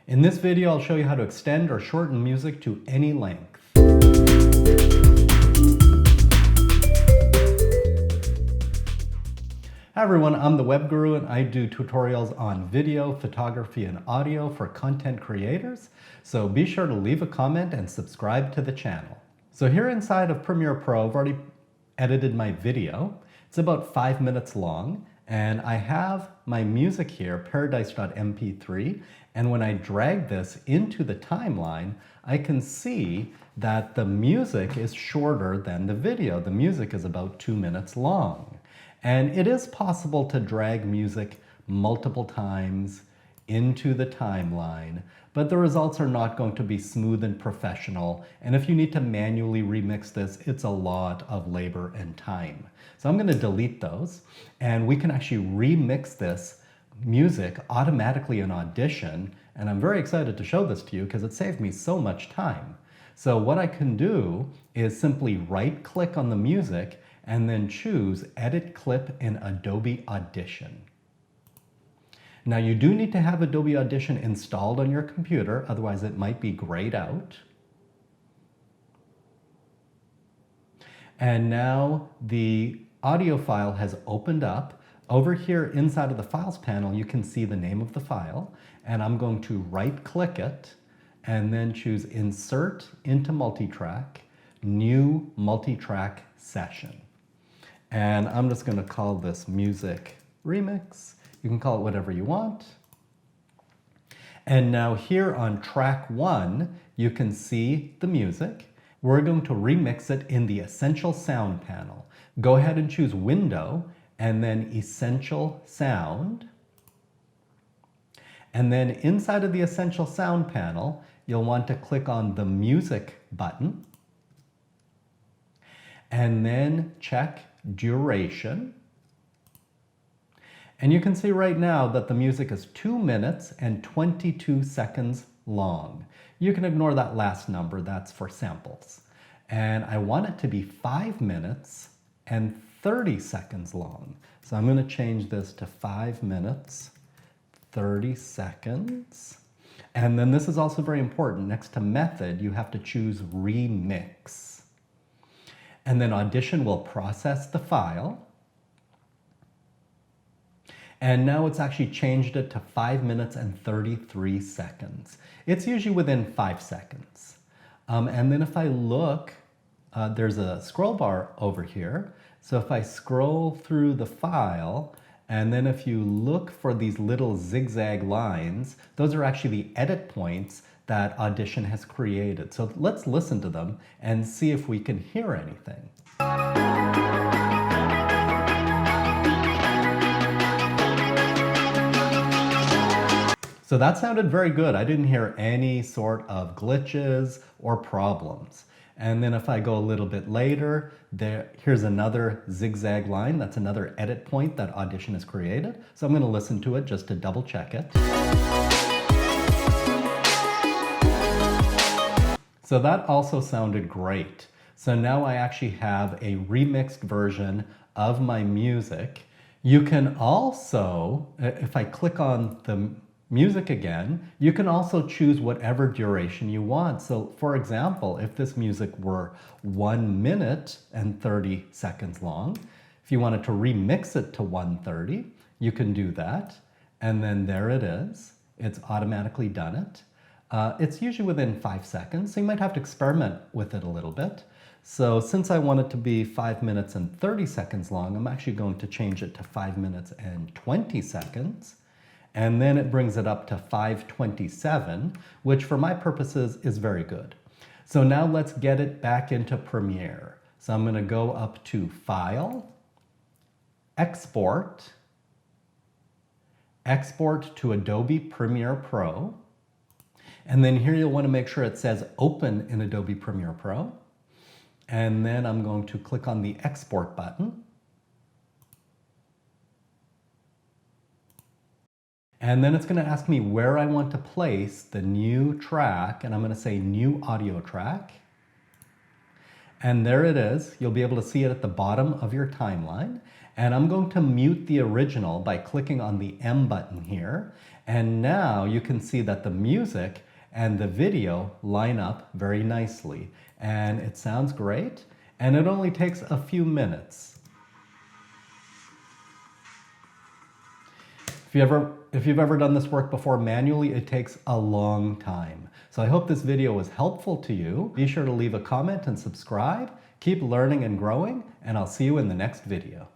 In this video, I'll show you how to extend or shorten music to any length. Hi everyone, I'm the Web Guru and I do tutorials on video, photography, and audio for content creators. So be sure to leave a comment and subscribe to the channel. So here inside of Premiere Pro, I've already edited my video. It's about 5 minutes long. And I have my music here, paradise.mp3, and when I drag this into the timeline, I can see that the music is shorter than the video. The music is about 2 minutes long. And it is possible to drag music multiple times into the timeline, but the results are not going to be smooth and professional. And if you need to manually remix this, it's a lot of labor and time. So I'm going to delete those, and we can actually remix this music automatically in Audition. And I'm very excited to show this to you because it saved me so much time. So what I can do is simply right-click on the music and then choose Edit Clip in Adobe Audition. Now you do need to have Adobe Audition installed on your computer, otherwise it might be grayed out. And now the audio file has opened up. Over here inside of the Files panel, you can see the name of the file, and I'm going to right-click it and then choose Insert into Multitrack, New Multitrack Session. And I'm just going to call this Music Remix. You can call it whatever you want. And now here on track 1, you can see the music. We're going to remix it in the Essential Sound panel. Go ahead and choose Window and then Essential Sound. And then inside of the Essential Sound panel, you'll want to click on the Music button and then check Duration. And you can see right now that the music is 2 minutes and 22 seconds long. You can ignore that last number, that's for samples. And I want it to be 5 minutes and 30 seconds long. So I'm going to change this to 5 minutes, 30 seconds. And then this is also very important. Next to Method, you have to choose Remix. And then Audition will process the file. And now it's actually changed it to 5 minutes and 33 seconds. It's usually within 5 seconds. And then if I look, there's a scroll bar over here. So if I scroll through the file, and then if you look for these little zigzag lines, those are actually the edit points that Audition has created. So let's listen to them and see if we can hear anything. So that sounded very good. I didn't hear any sort of glitches or problems. And then if I go a little bit later, here's another zigzag line. That's another edit point that Audition has created. So I'm going to listen to it just to double check it. So that also sounded great. So now I actually have a remixed version of my music. You can also, if I click on the music again, you can also choose whatever duration you want. So for example, if this music were 1 minute and 30 seconds long, if you wanted to remix it to 1:30, you can do that. And then there it is. It's automatically done it. It's usually within 5 seconds, so you might have to experiment with it a little bit. So since I want it to be 5 minutes and 30 seconds long, I'm actually going to change it to 5 minutes and 20 seconds. And then it brings it up to 5:27, which for my purposes is very good. So now let's get it back into Premiere. So I'm going to go up to File, Export, Export to Adobe Premiere Pro. And then here you'll want to make sure it says Open in Adobe Premiere Pro. And then I'm going to click on the Export button. And then it's going to ask me where I want to place the new track, and I'm going to say New Audio Track. And there it is. You'll be able to see it at the bottom of your timeline. And I'm going to mute the original by clicking on the M button here. And now you can see that the music and the video line up very nicely. And it sounds great, and it only takes a few minutes. If you've ever done this work before manually, it takes a long time. So I hope this video was helpful to you. Be sure to leave a comment and subscribe. Keep learning and growing, and I'll see you in the next video.